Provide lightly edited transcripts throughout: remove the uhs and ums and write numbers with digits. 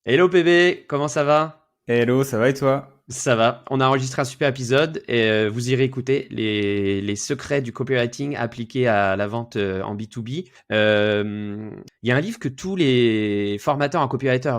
Hello PB, comment ça va? Hello, ça va et toi? Ça va. On a enregistré un super épisode et vous irez écouter les secrets du copywriting appliqués à la vente en B2B. Il y a un livre que tous les formateurs en copywriter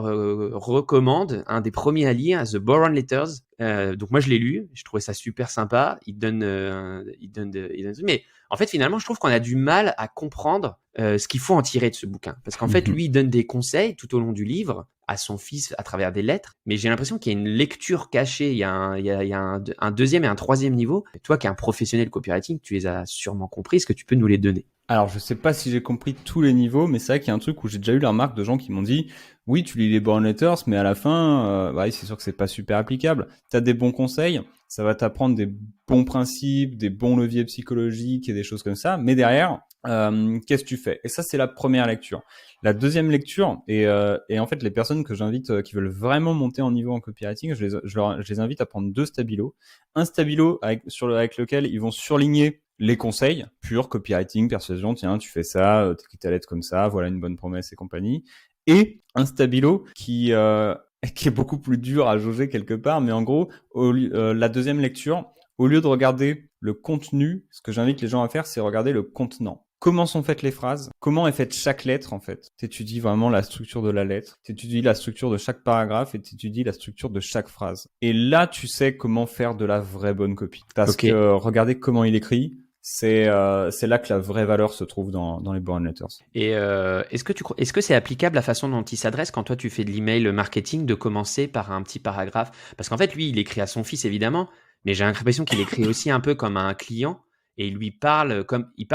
recommandent, un des premiers à lire, The Boron Letters. Donc moi je l'ai lu, je trouvais ça super sympa. Mais en fait finalement je trouve qu'on a du mal à comprendre ce qu'il faut en tirer de ce bouquin, parce qu'en fait lui il donne des conseils tout au long du livre à son fils à travers des lettres, mais j'ai l'impression qu'il y a une lecture cachée, il y a un deuxième et un troisième niveau. Et toi qui es un professionnel copywriting, tu les as sûrement compris, est-ce que tu peux nous les donner? Alors, je sais pas si j'ai compris tous les niveaux, mais c'est vrai qu'il y a un truc où j'ai déjà eu la remarque de gens qui m'ont dit, oui, tu lis les Born Letters, mais à la fin, ouais, c'est sûr que c'est pas super applicable. T'as des bons conseils, ça va t'apprendre des bons principes, des bons leviers psychologiques et des choses comme ça, mais derrière, qu'est-ce que tu fais? Et ça, c'est la première lecture. La deuxième lecture, et en fait, les personnes que j'invite qui veulent vraiment monter en niveau en copywriting, je les invite à prendre deux stabilos. Un stabilo avec lequel ils vont surligner les conseils purs, copywriting, persuasion, tiens, tu fais ça, t'écris ta lettre comme ça, voilà une bonne promesse et compagnie. Et un stabilo qui est beaucoup plus dur à jauger quelque part, mais en gros, la deuxième lecture, au lieu de regarder le contenu, ce que j'invite les gens à faire, c'est regarder le contenant. Comment sont faites les phrases? Comment est faite chaque lettre, en fait? T'étudies vraiment la structure de la lettre, t'étudies la structure de chaque paragraphe et t'étudies la structure de chaque phrase. Et là, tu sais comment faire de la vraie bonne copie. Parce Ok. que regardez comment il écrit, c'est là que la vraie valeur se trouve dans les Born Letters. Et est-ce que c'est applicable la façon dont il s'adresse quand toi tu fais de l'email marketing, de commencer par un petit paragraphe? Parce qu'en fait lui il écrit à son fils évidemment, mais j'ai l'impression qu'il écrit aussi un peu comme à un client, et il parle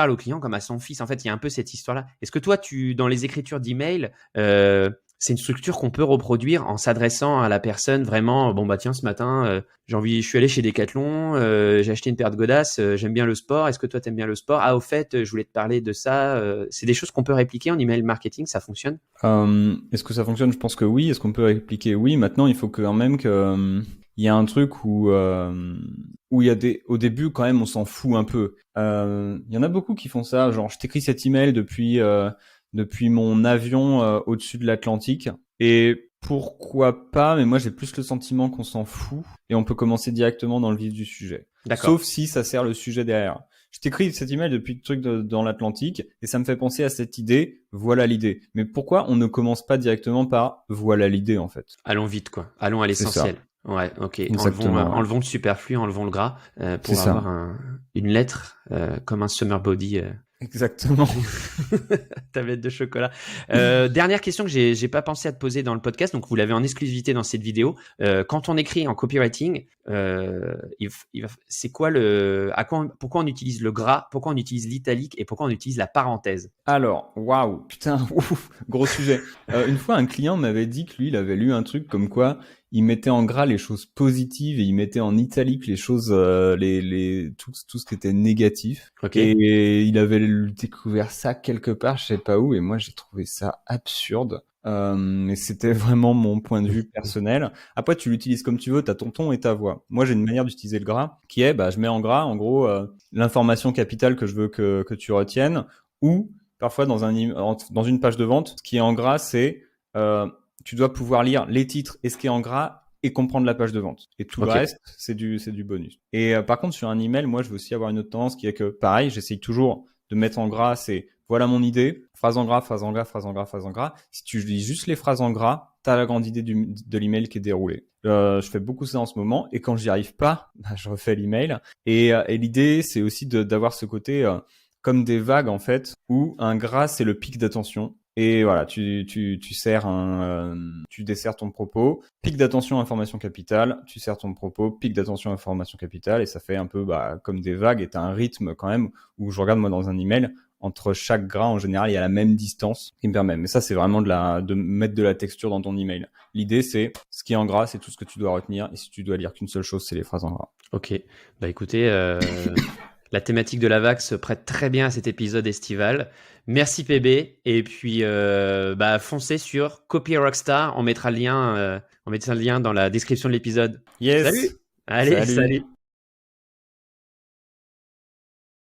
au client comme à son fils. En fait il y a un peu cette histoire-là. Est-ce que toi dans les écritures d'email, c'est une structure qu'on peut reproduire en s'adressant à la personne vraiment? Bon bah tiens, ce matin je suis allé chez Decathlon, j'ai acheté une paire de godasses, j'aime bien le sport. Est-ce que toi t'aimes bien le sport? Ah, au fait, je voulais te parler de ça. C'est des choses qu'on peut répliquer en email marketing, ça fonctionne? Est-ce que ça fonctionne? Je pense que oui. Est-ce qu'on peut répliquer? Oui. Maintenant, il faut quand même que il y a un truc où il y a au début quand même on s'en fout un peu. Il y en a beaucoup qui font ça. Genre, je t'écris cet email depuis mon avion au-dessus de l'Atlantique. Et pourquoi pas? Mais moi, j'ai plus le sentiment qu'on s'en fout et on peut commencer directement dans le vif du sujet. D'accord. Sauf si ça sert le sujet derrière. Je t'écris cet email depuis le truc dans l'Atlantique et ça me fait penser à cette idée, voilà l'idée. Mais pourquoi on ne commence pas directement par voilà l'idée en fait? Allons vite, quoi. Allons à C'est ça, l'essentiel. Ouais, ok. exactement, ouais. Enlevons le superflu, enlevons le gras C'est pour avoir ça, une lettre comme un summer body. exactement. Tablette de chocolat. Dernière question que j'ai pas pensé à te poser dans le podcast, donc vous l'avez en exclusivité dans cette vidéo. Quand on écrit en copywriting, c'est quoi pourquoi on utilise le gras, pourquoi on utilise l'italique et pourquoi on utilise la parenthèse? Alors, waouh, putain, ouf, gros sujet. Une fois, un client m'avait dit que lui, il avait lu un truc comme quoi il mettait en gras les choses positives et il mettait en italique les choses, tout ce qui était négatif. Ok. Et il avait découvert ça quelque part, je sais pas où, et moi j'ai trouvé ça absurde. Mais c'était vraiment mon point de vue personnel. Après, tu l'utilises comme tu veux, t'as ton ton et ta voix. Moi, j'ai une manière d'utiliser le gras qui est, bah, je mets en gras, en gros, l'information capitale que je veux que tu retiennes, ou parfois dans une page de vente, ce qui est en gras, c'est tu dois pouvoir lire les titres et ce qui est en gras et comprendre la page de vente. Et tout le Ok. reste, c'est du bonus. Et par contre, sur un email, moi, je veux aussi avoir une autre tendance qui est que, pareil, j'essaye toujours de mettre en gras, c'est voilà mon idée, phrase en gras, phrase en gras, phrase en gras, phrase en gras. Si tu lis juste les phrases en gras, t'as la grande idée de l'email qui est déroulée. Je fais beaucoup ça en ce moment et quand j'y arrive pas, bah, je refais l'email. Et l'idée, c'est aussi d'avoir ce côté comme des vagues en fait, où un gras c'est le pic d'attention. Et voilà, tu desserres ton propos, pic d'attention, information capitale, tu sers ton propos, pic d'attention, information capitale, et ça fait un peu bah, comme des vagues, et t'as un rythme quand même, où je regarde moi dans un email, entre chaque gras en général, il y a la même distance qui me permet. Mais ça, c'est vraiment de mettre de la texture dans ton email. L'idée, c'est ce qui est en gras, c'est tout ce que tu dois retenir, et si tu dois lire qu'une seule chose, c'est les phrases en gras. Ok. Bah écoutez, la thématique de la vague se prête très bien à cet épisode estival. Merci PB. Et puis, bah, foncez sur Copy Rockstar. On mettra le lien dans la description de l'épisode. Yes! Salut! Allez, Salut! salut!